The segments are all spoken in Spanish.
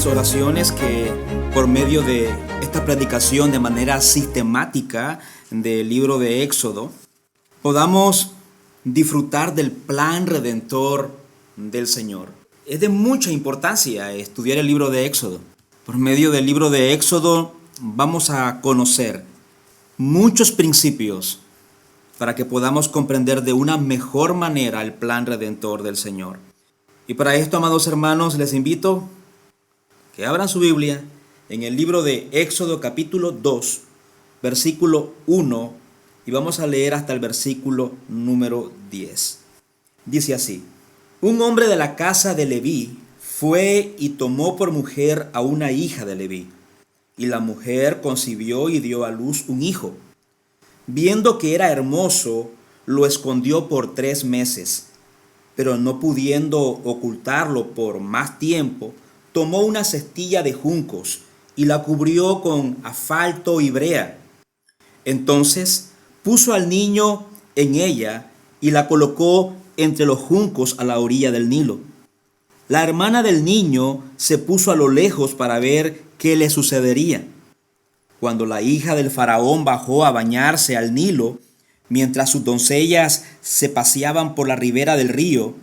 oraciones que por medio de esta predicación de manera sistemática del libro de Éxodo podamos disfrutar del plan redentor del Señor. Es de mucha importancia estudiar el libro de Éxodo. Por medio del libro de Éxodo vamos a conocer muchos principios para que podamos comprender de una mejor manera el plan redentor del Señor. Y para esto, amados hermanos, les invito que abran su Biblia en el libro de Éxodo capítulo 2, versículo 1, y vamos a leer hasta el versículo número 10. Dice así: un hombre de la casa de Leví fue y tomó por mujer a una hija de Leví, y la mujer concibió y dio a luz un hijo. Viendo que era hermoso, lo escondió por 3 meses, pero no pudiendo ocultarlo por más tiempo, tomó una cestilla de juncos y la cubrió con asfalto y brea. Entonces puso al niño en ella y la colocó entre los juncos a la orilla del Nilo. La hermana del niño se puso a lo lejos para ver qué le sucedería. Cuando la hija del faraón bajó a bañarse al Nilo, mientras sus doncellas se paseaban por la ribera del río,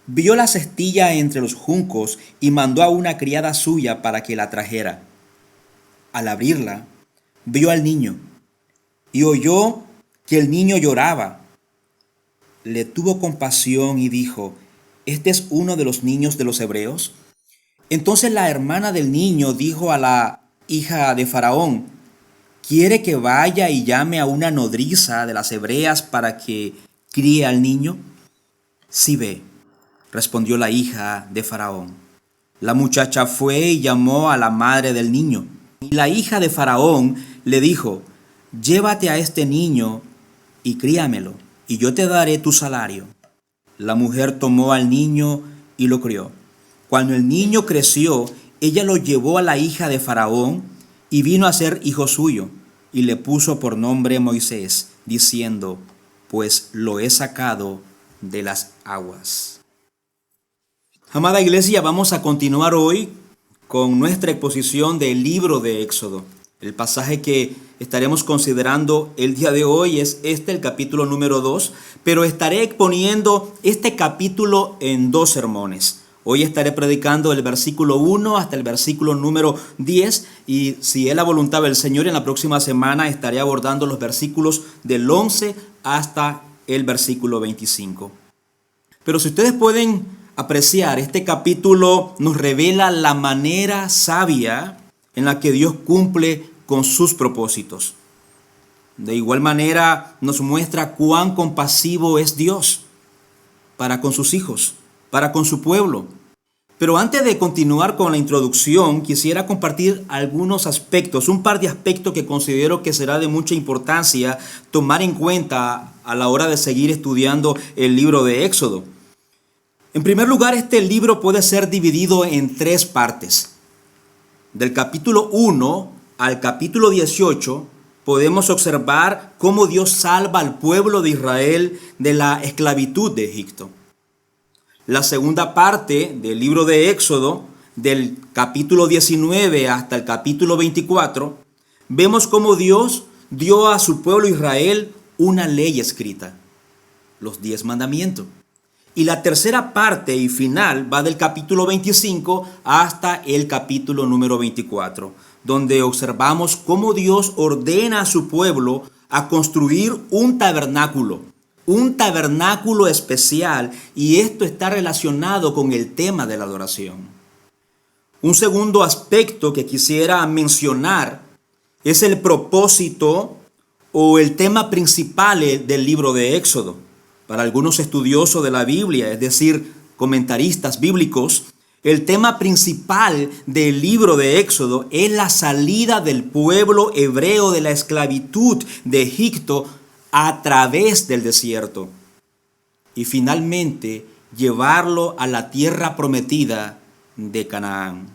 vio la cestilla entre los juncos y mandó a una criada suya para que la trajera. Al abrirla, vio al niño y oyó que el niño lloraba. Le tuvo compasión y dijo: ¿este es uno de los niños de los hebreos? Entonces la hermana del niño dijo a la hija de Faraón: ¿quiere que vaya y llame a una nodriza de las hebreas para que críe al niño? Sí, ve, respondió la hija de Faraón. La muchacha fue y llamó a la madre del niño. Y la hija de Faraón le dijo: llévate a este niño y críamelo, y yo te daré tu salario. La mujer tomó al niño y lo crió. Cuando el niño creció, ella lo llevó a la hija de Faraón y vino a ser hijo suyo, y le puso por nombre Moisés, diciendo: pues lo he sacado de las aguas. Amada iglesia, vamos a continuar hoy con nuestra exposición del libro de Éxodo. El pasaje que estaremos considerando el día de hoy es el capítulo número 2, pero estaré exponiendo este capítulo en 2 sermones. Hoy estaré predicando el versículo 1 hasta el versículo número 10, y si es la voluntad del Señor, en la próxima semana estaré abordando los versículos del 11 hasta el versículo 25. Pero si ustedes pueden apreciar, este capítulo nos revela la manera sabia en la que Dios cumple con sus propósitos. De igual manera nos muestra cuán compasivo es Dios para con sus hijos, para con su pueblo. Pero antes de continuar con la introducción, quisiera compartir algunos aspectos, un par de aspectos que considero que será de mucha importancia tomar en cuenta a la hora de seguir estudiando el libro de Éxodo. En primer lugar, este libro puede ser dividido en 3 partes. Del capítulo 1 al capítulo 18 podemos observar cómo Dios salva al pueblo de Israel de la esclavitud de Egipto. La segunda parte del libro de Éxodo, del capítulo 19 hasta el capítulo 24, vemos cómo Dios dio a su pueblo Israel una ley escrita, los 10 mandamientos. Y la tercera parte y final va del capítulo 25 hasta el capítulo número 24, donde observamos cómo Dios ordena a su pueblo a construir un tabernáculo especial, y esto está relacionado con el tema de la adoración. Un segundo aspecto que quisiera mencionar es el propósito o el tema principal del libro de Éxodo. Para algunos estudiosos de la Biblia, es decir, comentaristas bíblicos, el tema principal del libro de Éxodo es la salida del pueblo hebreo de la esclavitud de Egipto a través del desierto, y finalmente llevarlo a la tierra prometida de Canaán.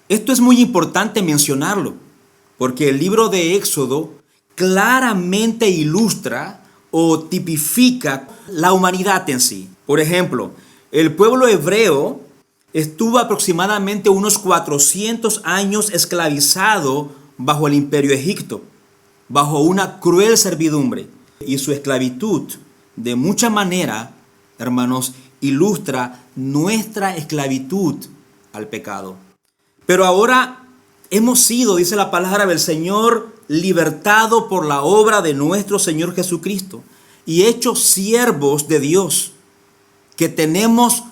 Esto es muy importante mencionarlo, porque el libro de Éxodo claramente ilustra o tipifica la humanidad en sí. Por ejemplo, el pueblo hebreo estuvo aproximadamente unos 400 años esclavizado bajo el imperio Egipto, bajo una cruel servidumbre. Y su esclavitud, de mucha manera, hermanos, ilustra nuestra esclavitud al pecado. Pero ahora hemos sido, dice la palabra del Señor, libertado por la obra de nuestro Señor Jesucristo y hechos siervos de Dios, que tenemos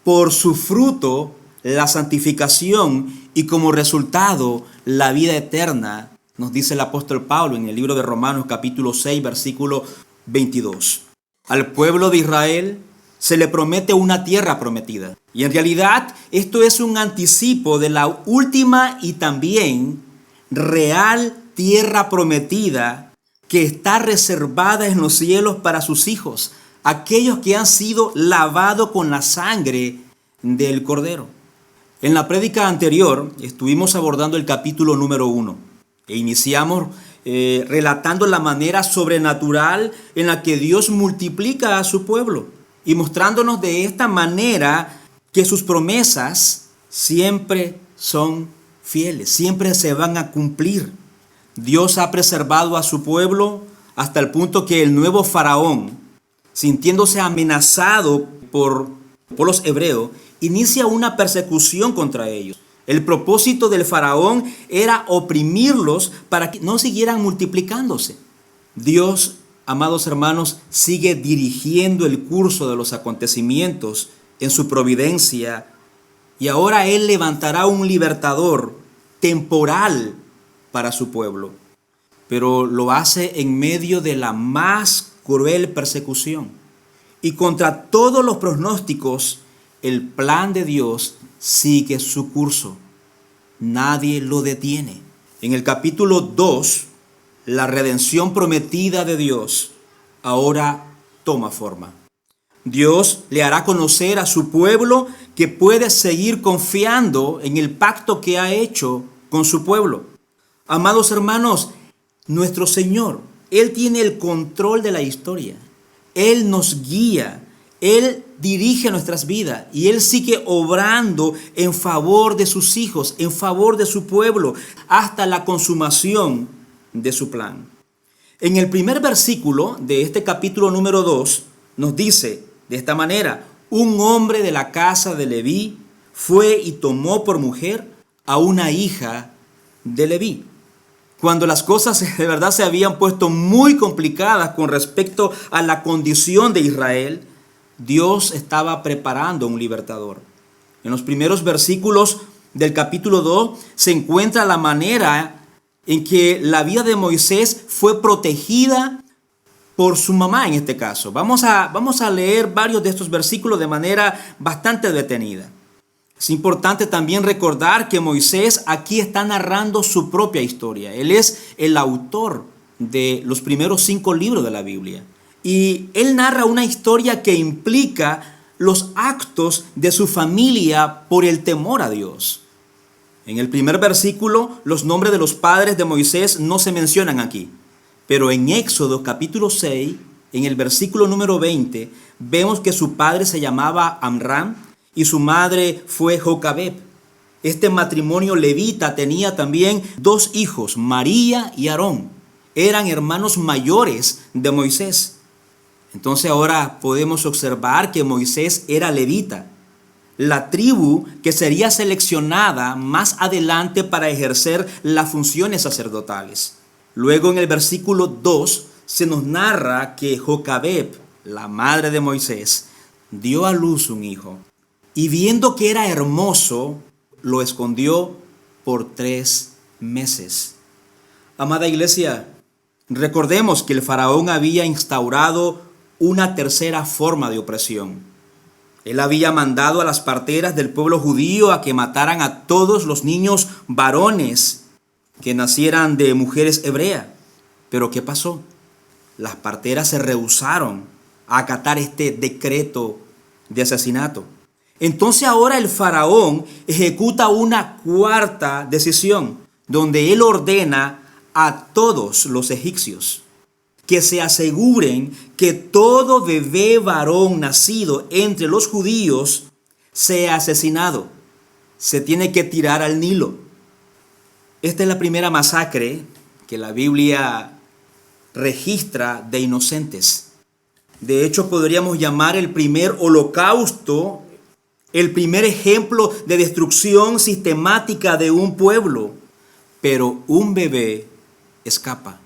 por su fruto la santificación y como resultado la vida eterna, nos dice el apóstol Pablo en el libro de Romanos capítulo 6, versículo 22. Al pueblo de Israel se le promete una tierra prometida. Y en realidad esto es un anticipo de la última y también real tierra prometida que está reservada en los cielos para sus hijos, aquellos que han sido lavados con la sangre del Cordero. En la prédica anterior estuvimos abordando el capítulo número 1 e iniciamos relatando la manera sobrenatural en la que Dios multiplica a su pueblo y mostrándonos de esta manera que sus promesas siempre son fieles, siempre se van a cumplir. Dios ha preservado a su pueblo hasta el punto que el nuevo faraón, sintiéndose amenazado por los hebreos, inicia una persecución contra ellos. El propósito del faraón era oprimirlos para que no siguieran multiplicándose. Dios, amados hermanos, sigue dirigiendo el curso de los acontecimientos en su providencia y ahora Él levantará un libertador temporal para su pueblo, pero lo hace en medio de la más cruel persecución. Y contra todos los pronósticos, el plan de Dios sigue su curso. Nadie lo detiene. En el capítulo 2, la redención prometida de Dios ahora toma forma. Dios le hará conocer a su pueblo que puede seguir confiando en el pacto que ha hecho con su pueblo. Amados hermanos, nuestro Señor, Él tiene el control de la historia. Él nos guía, Él dirige nuestras vidas y Él sigue obrando en favor de sus hijos, en favor de su pueblo, hasta la consumación de su plan. En el primer versículo de este capítulo número 2 nos dice de esta manera: un hombre de la casa de Leví fue y tomó por mujer a una hija de Leví. Cuando las cosas de verdad se habían puesto muy complicadas con respecto a la condición de Israel, Dios estaba preparando un libertador. En los primeros versículos del capítulo 2 se encuentra la manera en que la vida de Moisés fue protegida por su mamá en este caso. Vamos a leer varios de estos versículos de manera bastante detenida. Es importante también recordar que Moisés aquí está narrando su propia historia. Él es el autor de los primeros 5 libros de la Biblia. Y él narra una historia que implica los actos de su familia por el temor a Dios. En el primer versículo, los nombres de los padres de Moisés no se mencionan aquí. Pero en Éxodo capítulo 6, en el versículo número 20, vemos que su padre se llamaba Amram y su madre fue Jocabed. Este matrimonio levita tenía también 2 hijos, María y Aarón. Eran hermanos mayores de Moisés. Entonces ahora podemos observar que Moisés era levita, la tribu que sería seleccionada más adelante para ejercer las funciones sacerdotales. Luego en el versículo 2 se nos narra que Jocabed, la madre de Moisés, dio a luz un hijo y viendo que era hermoso, lo escondió por 3 meses. Amada iglesia, recordemos que el faraón había instaurado una tercera forma de opresión. Él había mandado a las parteras del pueblo judío a que mataran a todos los niños varones que nacieran de mujeres hebreas. Pero ¿qué pasó? Las parteras se rehusaron a acatar este decreto de asesinato. Entonces ahora el faraón ejecuta una cuarta decisión, donde él ordena a todos los egipcios que se aseguren que todo bebé varón nacido entre los judíos sea asesinado. Se tiene que tirar al Nilo. Esta es la primera masacre que la Biblia registra de inocentes. De hecho, podríamos llamar el primer holocausto, el primer ejemplo de destrucción sistemática de un pueblo. Pero un bebé escapa.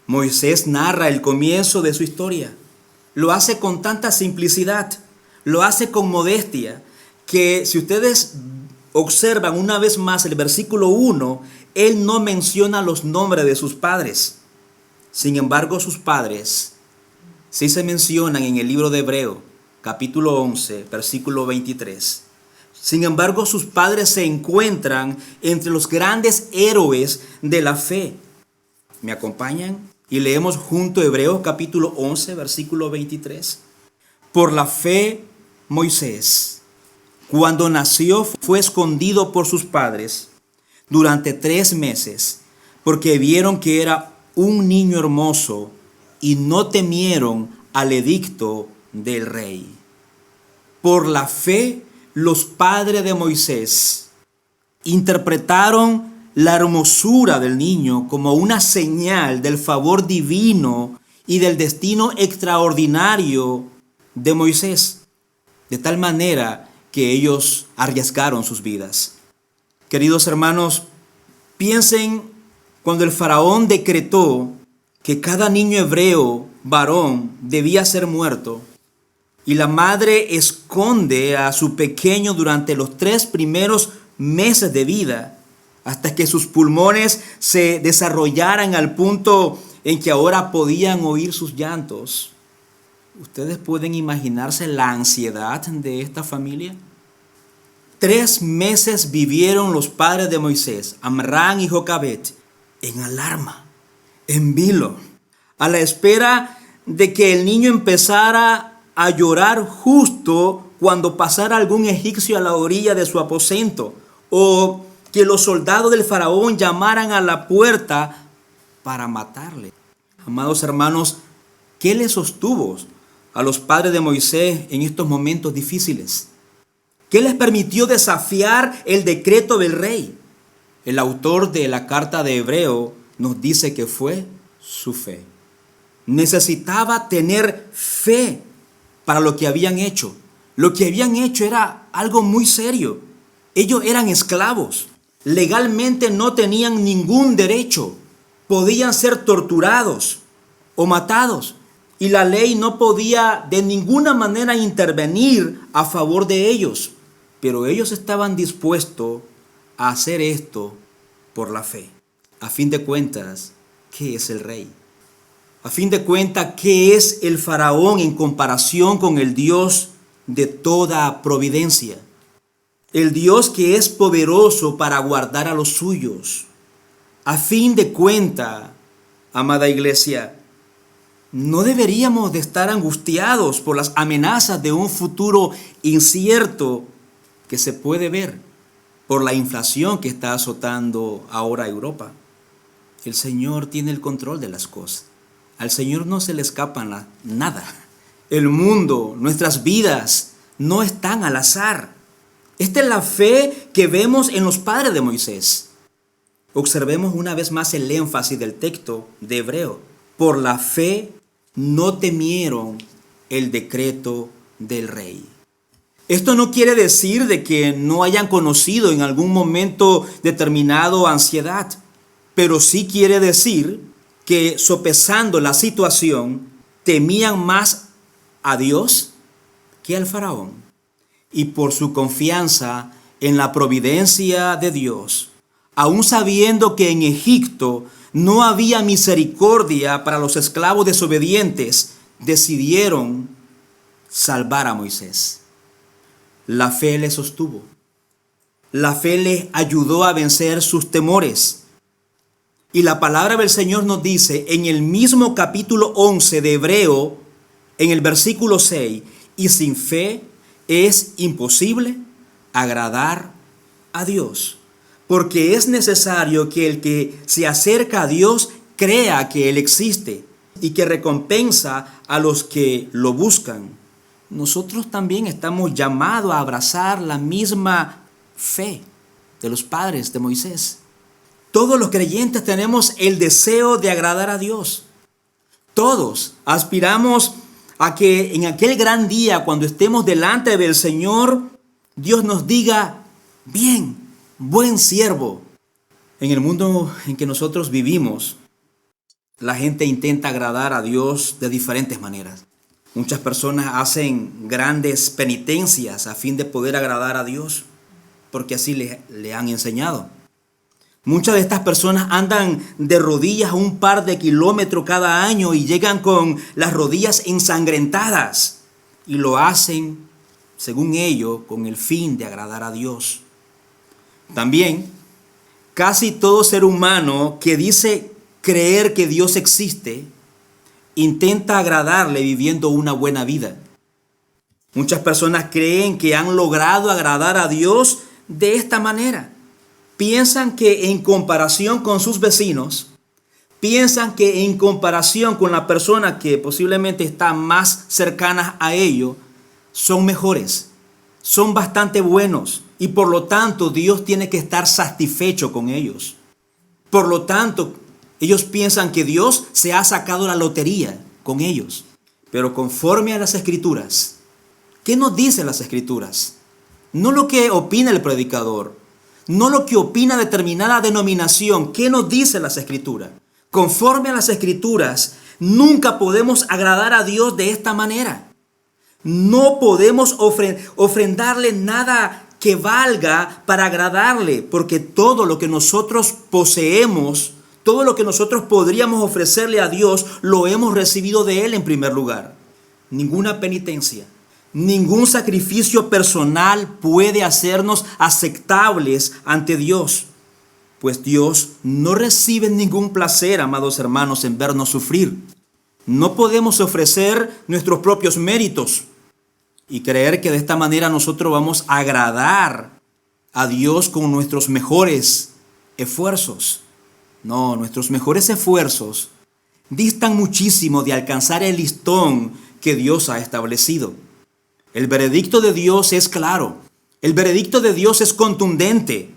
Moisés narra el comienzo de su historia. Lo hace con tanta simplicidad, lo hace con modestia, que si ustedes observan una vez más el versículo 1, él no menciona los nombres de sus padres. Sin embargo, sus padres sí se mencionan en el libro de Hebreo, capítulo 11, versículo 23. Sin embargo, sus padres se encuentran entre los grandes héroes de la fe. ¿Me acompañan? Y leemos junto Hebreos capítulo 11, versículo 23. Por la fe, Moisés, cuando nació, fue escondido por sus padres durante 3 meses, porque vieron que era un niño hermoso y no temieron al edicto del rey. Por la fe, los padres de Moisés interpretaron la hermosura del niño como una señal del favor divino y del destino extraordinario de Moisés, de tal manera que ellos arriesgaron sus vidas. Queridos hermanos, piensen cuando el faraón decretó que cada niño hebreo varón debía ser muerto, y la madre esconde a su pequeño durante los 3 primeros meses de vida, hasta que sus pulmones se desarrollaran al punto en que ahora podían oír sus llantos. ¿Ustedes pueden imaginarse la ansiedad de esta familia? 3 meses vivieron los padres de Moisés, Amram y Jocabet, en alarma, en vilo, a la espera de que el niño empezara a llorar justo cuando pasara algún egipcio a la orilla de su aposento, o que los soldados del faraón llamaran a la puerta para matarle. Amados hermanos, ¿qué les sostuvo a los padres de Moisés en estos momentos difíciles? ¿Qué les permitió desafiar el decreto del rey? El autor de la carta de Hebreo nos dice que fue su fe. Necesitaba tener fe para lo que habían hecho. Lo que habían hecho era algo muy serio. Ellos eran esclavos. Legalmente no tenían ningún derecho. Podían ser torturados o matados. Y la ley no podía de ninguna manera intervenir a favor de ellos. Pero ellos estaban dispuestos a hacer esto por la fe. A fin de cuentas, ¿qué es el rey? A fin de cuentas, ¿qué es el faraón en comparación con el Dios de toda providencia? El Dios que es poderoso para guardar a los suyos. A fin de cuentas, amada iglesia, no deberíamos de estar angustiados por las amenazas de un futuro incierto que se puede ver por la inflación que está azotando ahora Europa. El Señor tiene el control de las cosas. Al Señor no se le escapa nada. El mundo, nuestras vidas, no están al azar. Esta es la fe que vemos en los padres de Moisés. Observemos una vez más el énfasis del texto de Hebreo. Por la fe no temieron el decreto del rey. Esto no quiere decir de que no hayan conocido en algún momento determinado ansiedad, pero sí quiere decir que sopesando la situación, temían más a Dios que al faraón. Y por su confianza en la providencia de Dios, aun sabiendo que en Egipto no había misericordia para los esclavos desobedientes, decidieron salvar a Moisés. La fe les sostuvo. La fe les ayudó a vencer sus temores. Y la palabra del Señor nos dice en el mismo capítulo 11 de Hebreo, en el versículo 6, y sin fe es imposible agradar a Dios, porque es necesario que el que se acerca a Dios crea que Él existe y que recompensa a los que lo buscan. nosotros también estamos llamados a abrazar la misma fe de los padres de Moisés. Todos los creyentes tenemos el deseo de agradar a Dios. Todos aspiramos a que en aquel gran día, cuando estemos delante del Señor, Dios nos diga: bien, buen siervo. En el mundo en que nosotros vivimos, la gente intenta agradar a Dios de diferentes maneras. Muchas personas hacen grandes penitencias a fin de poder agradar a Dios, porque así le han enseñado. Muchas de estas personas andan de rodillas un par de kilómetros cada año y llegan con las rodillas ensangrentadas. Y lo hacen, según ellos, con el fin de agradar a Dios. También, casi todo ser humano que dice creer que Dios existe, intenta agradarle viviendo una buena vida. Muchas personas creen que han logrado agradar a Dios de esta manera. Piensan que en comparación con sus vecinos, piensan que en comparación con la persona que posiblemente está más cercana a ellos, son mejores, son bastante buenos y por lo tanto Dios tiene que estar satisfecho con ellos. Por lo tanto, ellos piensan que Dios se ha sacado la lotería con ellos. Pero conforme a las Escrituras, ¿qué nos dicen las Escrituras? No lo que opina el predicador, no lo que opina determinada denominación. ¿Qué nos dice las Escrituras? Conforme a las Escrituras, nunca podemos agradar a Dios de esta manera. No podemos ofrendarle nada que valga para agradarle, porque todo lo que nosotros poseemos, todo lo que nosotros podríamos ofrecerle a Dios, lo hemos recibido de Él en primer lugar. Ninguna penitencia, ningún sacrificio personal puede hacernos aceptables ante Dios, pues Dios no recibe ningún placer, amados hermanos, en vernos sufrir. No podemos ofrecer nuestros propios méritos y creer que de esta manera nosotros vamos a agradar a Dios con nuestros mejores esfuerzos. No, nuestros mejores esfuerzos distan muchísimo de alcanzar el listón que Dios ha establecido. El veredicto de Dios es claro. El veredicto de Dios es contundente.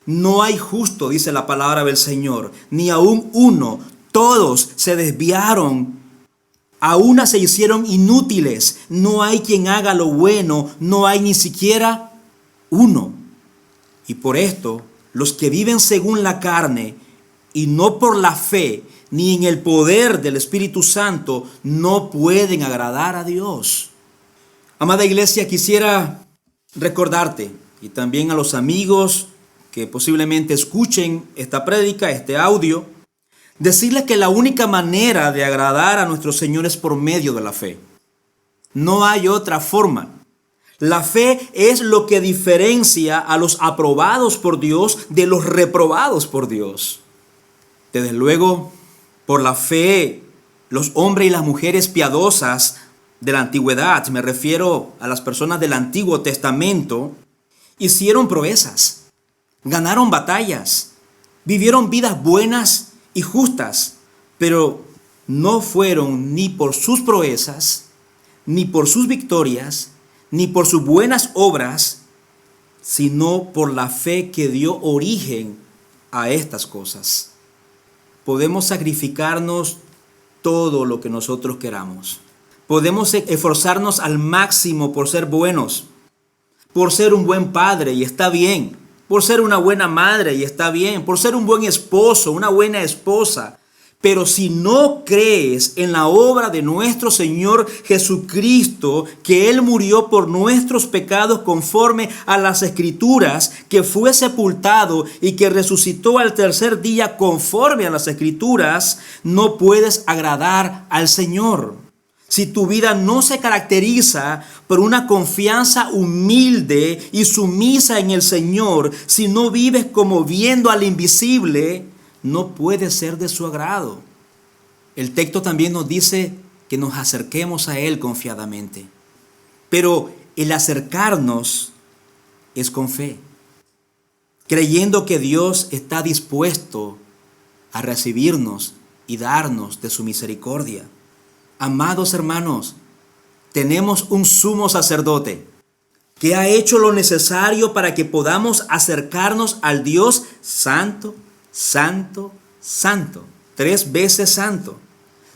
No hay justo, dice la palabra del Señor, ni aún uno. Todos se desviaron. A una se hicieron inútiles. No hay quien haga lo bueno. No hay ni siquiera uno. Y por esto, los que viven según la carne y no por la fe, ni en el poder del Espíritu Santo, no pueden agradar a Dios. Amada iglesia, quisiera recordarte y también a los amigos que posiblemente escuchen esta prédica, este audio, decirles que la única manera de agradar a nuestro Señor es por medio de la fe. No hay otra forma. La fe es lo que diferencia a los aprobados por Dios de los reprobados por Dios. Desde luego, por la fe, los hombres y las mujeres piadosas de la antigüedad, me refiero a las personas del Antiguo Testamento, hicieron proezas, ganaron batallas, vivieron vidas buenas y justas, pero no fueron ni por sus proezas, ni por sus victorias, ni por sus buenas obras, sino por la fe que dio origen a estas cosas. Podemos sacrificarnos todo lo que nosotros queramos. Podemos esforzarnos al máximo por ser buenos, por ser un buen padre, y está bien, por ser una buena madre, y está bien, por ser un buen esposo, una buena esposa. Pero si no crees en la obra de nuestro Señor Jesucristo, que Él murió por nuestros pecados conforme a las Escrituras, que fue sepultado y que resucitó al tercer día conforme a las Escrituras, no puedes agradar al Señor. Si tu vida no se caracteriza por una confianza humilde y sumisa en el Señor, si no vives como viendo al invisible, no puede ser de su agrado. El texto también nos dice que nos acerquemos a Él confiadamente. Pero el acercarnos es con fe, creyendo que Dios está dispuesto a recibirnos y darnos de su misericordia. Amados hermanos, tenemos un sumo sacerdote que ha hecho lo necesario para que podamos acercarnos al Dios santo, santo, santo, 3 veces santo,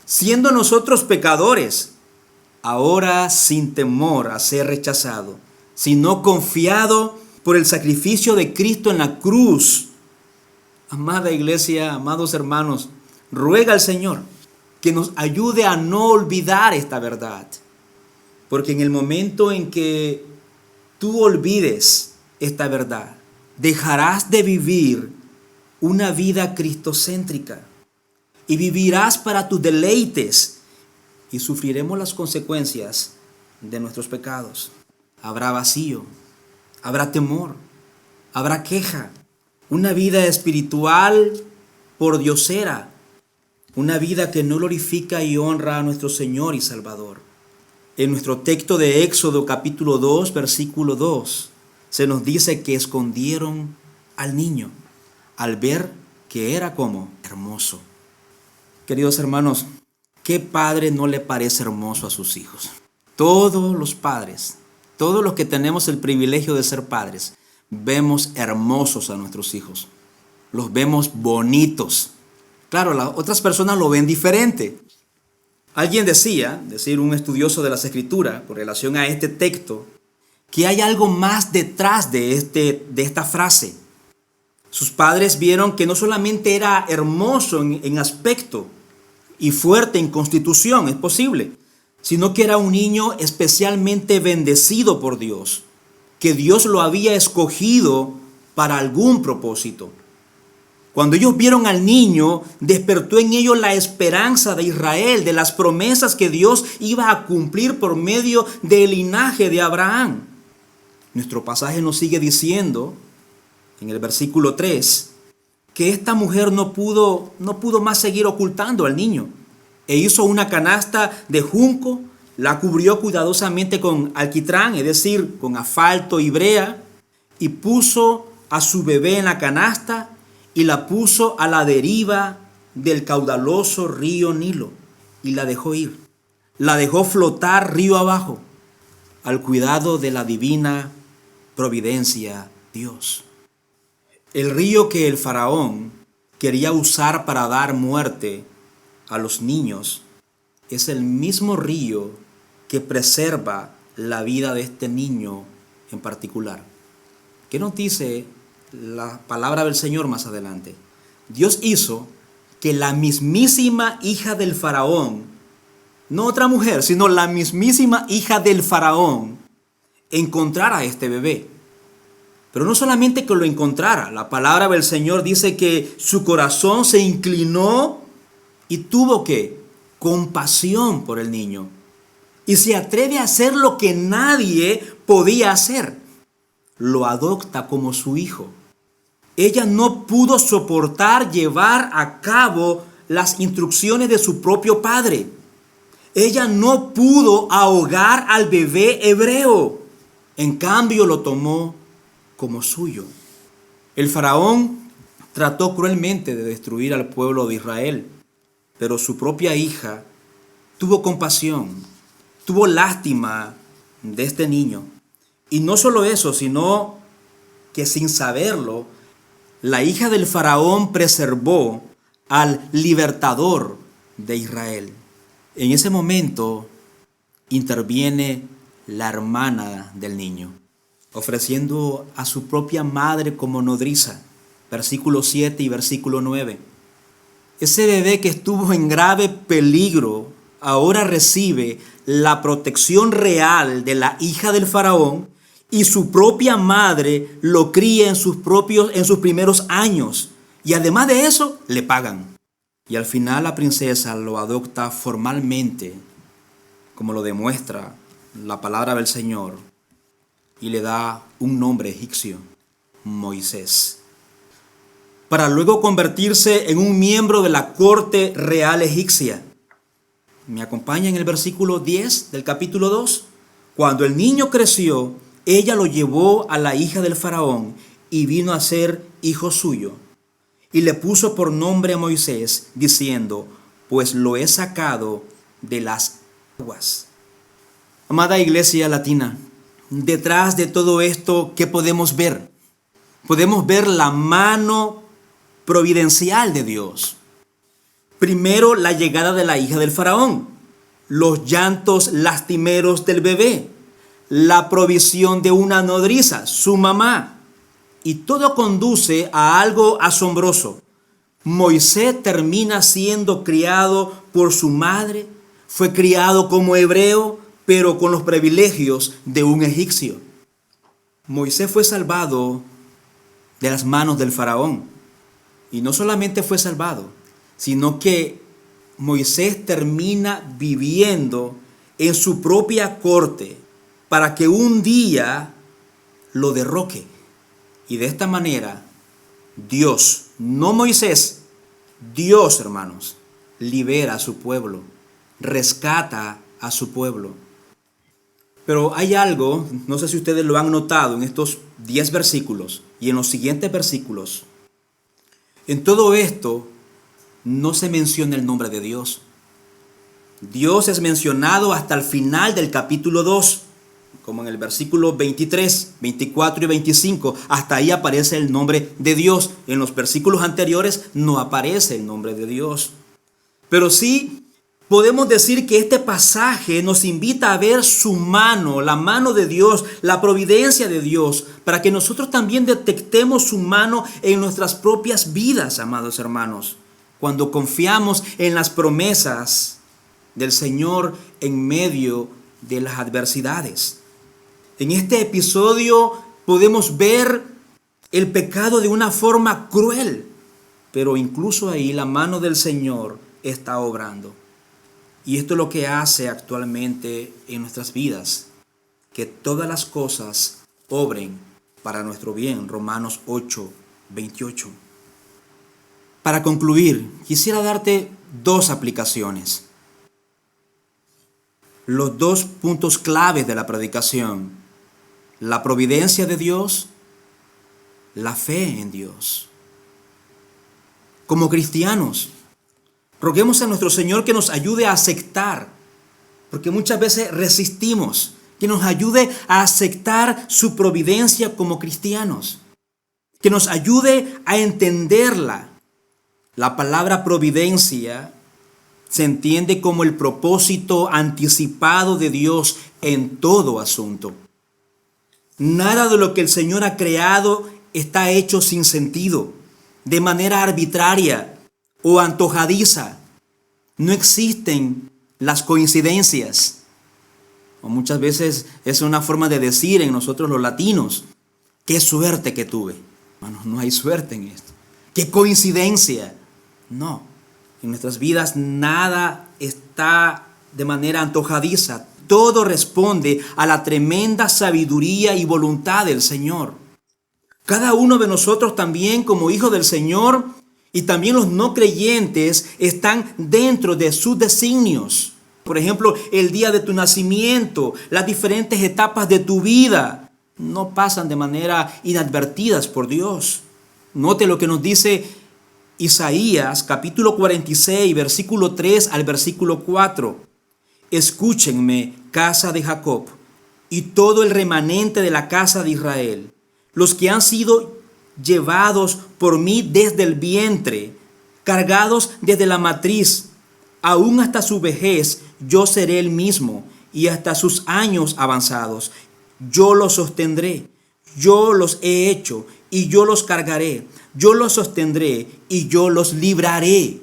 siendo nosotros pecadores, ahora sin temor a ser rechazado, sino confiado por el sacrificio de Cristo en la cruz. Amada iglesia, amados hermanos, ruega al Señor que nos ayude a no olvidar esta verdad, porque en el momento en que tú olvides esta verdad, dejarás de vivir una vida cristocéntrica y vivirás para tus deleites y sufriremos las consecuencias de nuestros pecados. Habrá vacío, habrá temor, habrá queja, una vida espiritual pordiosera, una vida que no glorifica y honra a nuestro Señor y Salvador. En nuestro texto de Éxodo capítulo 2, versículo 2, se nos dice que escondieron al niño al ver que era como hermoso. Queridos hermanos, ¿qué padre no le parece hermoso a sus hijos? Todos los padres, todos los que tenemos el privilegio de ser padres, vemos hermosos a nuestros hijos. Los vemos bonitos. Claro, las otras personas lo ven diferente. Alguien decía, un estudioso de las Escrituras, con relación a este texto, que hay algo más detrás de esta frase. Sus padres vieron que no solamente era hermoso en aspecto y fuerte en constitución, es posible, sino que era un niño especialmente bendecido por Dios, que Dios lo había escogido para algún propósito. Cuando ellos vieron al niño, despertó en ellos la esperanza de Israel, de las promesas que Dios iba a cumplir por medio del linaje de Abraham. Nuestro pasaje nos sigue diciendo, en el versículo 3, que esta mujer no pudo más seguir ocultando al niño, e hizo una canasta de junco, la cubrió cuidadosamente con alquitrán, es decir, con asfalto y brea, y puso a su bebé en la canasta y la puso a la deriva del caudaloso río Nilo y la dejó ir. La dejó flotar río abajo al cuidado de la divina providencia Dios. El río que el faraón quería usar para dar muerte a los niños es el mismo río que preserva la vida de este niño en particular. ¿Qué nos dice la palabra del Señor más adelante? Dios hizo que la mismísima hija del faraón, no otra mujer, sino la mismísima hija del faraón, encontrara a este bebé. Pero no solamente que lo encontrara, la palabra del Señor dice que su corazón se inclinó y tuvo compasión por el niño. Y se atreve a hacer lo que nadie podía hacer. Lo adopta como su hijo. Ella no pudo soportar llevar a cabo las instrucciones de su propio padre. Ella no pudo ahogar al bebé hebreo. En cambio, lo tomó como suyo. El faraón trató cruelmente de destruir al pueblo de Israel, pero su propia hija tuvo compasión, tuvo lástima de este niño. Y no solo eso, sino que sin saberlo, la hija del faraón preservó al libertador de Israel. En ese momento interviene la hermana del niño, ofreciendo a su propia madre como nodriza. Versículo 7 y versículo 9. Ese bebé que estuvo en grave peligro ahora recibe la protección real de la hija del faraón y su propia madre lo cría en sus primeros años. Y además de eso, le pagan. Y al final la princesa lo adopta formalmente, como lo demuestra la palabra del Señor, y le da un nombre egipcio, Moisés, para luego convertirse en un miembro de la corte real egipcia. ¿Me acompaña en el versículo 10 del capítulo 2? Cuando el niño creció, ella lo llevó a la hija del faraón y vino a ser hijo suyo. Y le puso por nombre a Moisés, diciendo, pues lo he sacado de las aguas. Amada Iglesia Latina, detrás de todo esto, ¿qué podemos ver? Podemos ver la mano providencial de Dios. Primero, la llegada de la hija del faraón, los llantos lastimeros del bebé, la provisión de una nodriza, su mamá, y todo conduce a algo asombroso. Moisés termina siendo criado por su madre, fue criado como hebreo, pero con los privilegios de un egipcio. Moisés fue salvado de las manos del faraón. Y no solamente fue salvado, sino que Moisés termina viviendo en su propia corte para que un día lo derroque. Y de esta manera, Dios, no Moisés, Dios, hermanos, libera a su pueblo, rescata a su pueblo. Pero hay algo, no sé si ustedes lo han notado en estos 10 versículos y en los siguientes versículos. En todo esto no se menciona el nombre de Dios. Dios es mencionado hasta el final del capítulo 2, como en el versículo 23, 24 y 25. Hasta ahí aparece el nombre de Dios. En los versículos anteriores no aparece el nombre de Dios. Pero sí podemos decir que este pasaje nos invita a ver su mano, la mano de Dios, la providencia de Dios, para que nosotros también detectemos su mano en nuestras propias vidas, amados hermanos, cuando confiamos en las promesas del Señor en medio de las adversidades. En este episodio podemos ver el pecado de una forma cruel, pero incluso ahí la mano del Señor está obrando. Y esto es lo que hace actualmente en nuestras vidas, que todas las cosas obren para nuestro bien. Romanos 8, 28. Para concluir, quisiera darte 2 aplicaciones. Los 2 puntos claves de la predicación: la providencia de Dios, la fe en Dios. Como cristianos, roguemos a nuestro Señor que nos ayude a aceptar, porque muchas veces resistimos, que nos ayude a aceptar su providencia como cristianos, que nos ayude a entenderla. La palabra providencia se entiende como el propósito anticipado de Dios en todo asunto. Nada de lo que el Señor ha creado está hecho sin sentido, de manera arbitraria o antojadiza. No existen las coincidencias. O muchas veces es una forma de decir en nosotros los latinos: qué suerte que tuve. Hermanos, no hay suerte en esto. Qué coincidencia. No, en nuestras vidas nada está de manera antojadiza. Todo responde a la tremenda sabiduría y voluntad del Señor. Cada uno de nosotros también, como hijos del Señor, y también los no creyentes, están dentro de sus designios. Por ejemplo, el día de tu nacimiento, las diferentes etapas de tu vida, no pasan de manera inadvertidas por Dios. Note lo que nos dice Isaías, capítulo 46, versículo 3 al versículo 4. Escúchenme, casa de Jacob, y todo el remanente de la casa de Israel, los que han sido llevados por mí desde el vientre, cargados desde la matriz, aún hasta su vejez, yo seré el mismo, y hasta sus años avanzados, yo los sostendré, yo los he hecho, y yo los cargaré, yo los sostendré, y yo los libraré.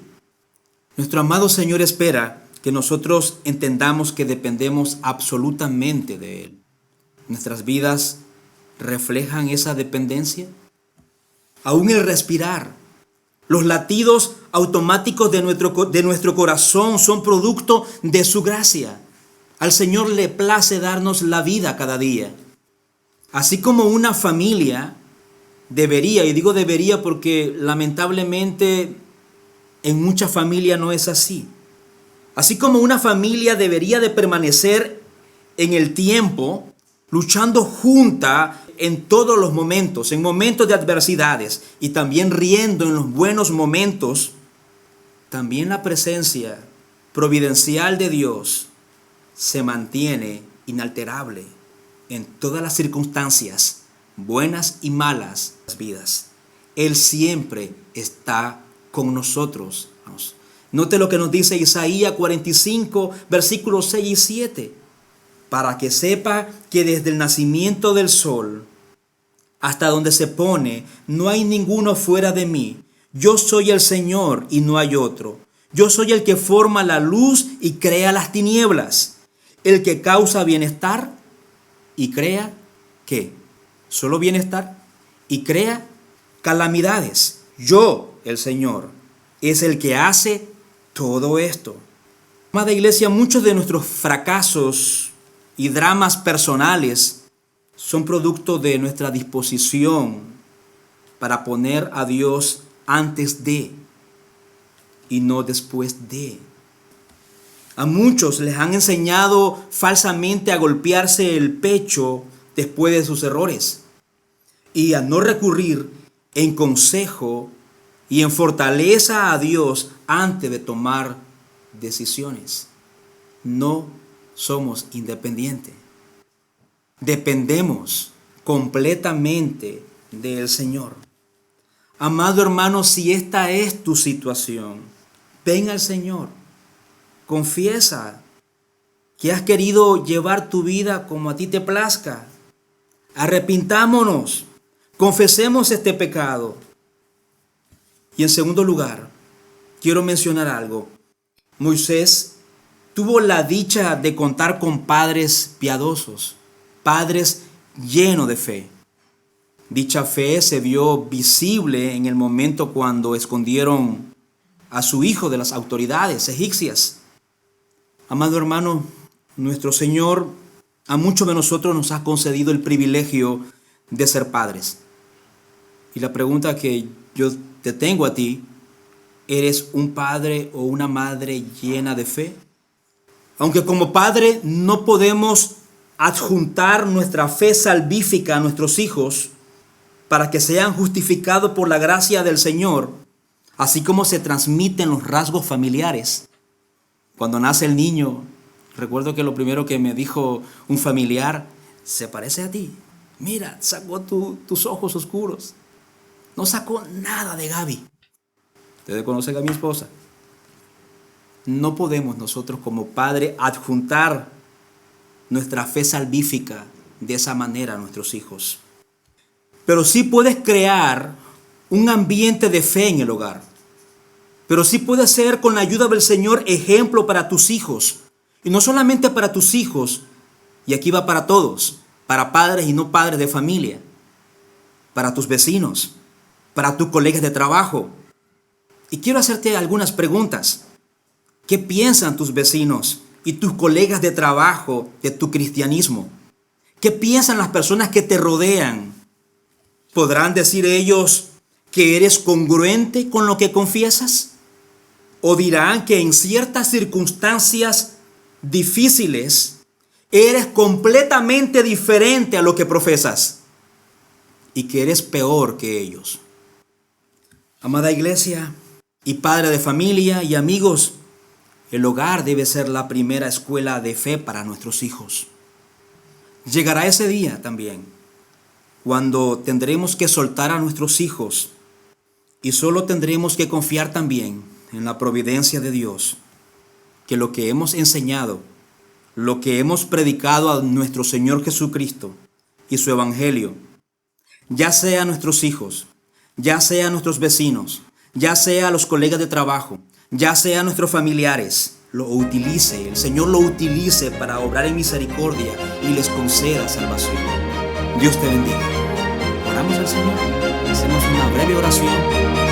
Nuestro amado Señor espera que nosotros entendamos que dependemos absolutamente de Él. ¿Nuestras vidas reflejan esa dependencia? Aún el respirar, los latidos automáticos de nuestro corazón son producto de su gracia. Al Señor le place darnos la vida cada día. Así como una familia debería, y digo debería porque lamentablemente en muchas familias no es así. Así como una familia debería de permanecer en el tiempo, luchando junta en todos los momentos, en momentos de adversidades y también riendo en los buenos momentos, también la presencia providencial de Dios se mantiene inalterable en todas las circunstancias, buenas y malas, las vidas. Él siempre está con nosotros. Note lo que nos dice Isaías 45, versículos 6 y 7. Para que sepa que desde el nacimiento del sol hasta donde se pone, no hay ninguno fuera de mí. Yo soy el Señor y no hay otro. Yo soy el que forma la luz y crea las tinieblas. El que causa bienestar y crea, ¿qué? Solo bienestar y crea calamidades. Yo, el Señor, es el que hace todo esto. Amada iglesia, muchos de nuestros fracasos y dramas personales son producto de nuestra disposición para poner a Dios antes de y no después de. A muchos les han enseñado falsamente a golpearse el pecho después de sus errores y a no recurrir en consejo y en fortaleza a Dios antes de tomar decisiones. No somos independientes. Dependemos completamente del Señor. Amado hermano, si esta es tu situación, ven al Señor. Confiesa que has querido llevar tu vida como a ti te plazca. Arrepintámonos. Confesemos este pecado. Y en segundo lugar, quiero mencionar algo. Moisés tuvo la dicha de contar con padres piadosos, padres llenos de fe. Dicha fe se vio visible en el momento cuando escondieron a su hijo de las autoridades egipcias. Amado hermano, nuestro Señor a muchos de nosotros nos ha concedido el privilegio de ser padres. Y la pregunta que yo te tengo a ti, ¿eres un padre o una madre llena de fe? Aunque como padre no podemos adjuntar nuestra fe salvífica a nuestros hijos para que sean justificados por la gracia del Señor, así como se transmiten los rasgos familiares. Cuando nace el niño, recuerdo que lo primero que me dijo un familiar, se parece a ti. Mira, sacó tus ojos oscuros. No sacó nada de Gaby. Ustedes conocen a mi esposa. No podemos nosotros como padre adjuntar nuestra fe salvífica de esa manera a nuestros hijos. Pero sí puedes crear un ambiente de fe en el hogar. Pero sí puedes ser, con la ayuda del Señor, ejemplo para tus hijos. Y no solamente para tus hijos, y aquí va para todos, para padres y no padres de familia, para tus vecinos, para tus colegas de trabajo. Y quiero hacerte algunas preguntas. ¿Qué piensan tus vecinos y tus colegas de trabajo de tu cristianismo? ¿Qué piensan las personas que te rodean? ¿Podrán decir ellos que eres congruente con lo que confiesas? ¿O dirán que en ciertas circunstancias difíciles eres completamente diferente a lo que profesas y que eres peor que ellos? Amada iglesia y padre de familia y amigos, el hogar debe ser la primera escuela de fe para nuestros hijos. Llegará ese día también, cuando tendremos que soltar a nuestros hijos y solo tendremos que confiar también en la providencia de Dios, que lo que hemos enseñado, lo que hemos predicado a nuestro Señor Jesucristo y su Evangelio, ya sea a nuestros hijos, ya sea a nuestros vecinos, ya sea a los colegas de trabajo, ya sea a nuestros familiares, el Señor lo utilice para obrar en misericordia y les conceda salvación. Dios te bendiga. Oramos al Señor, hacemos una breve oración.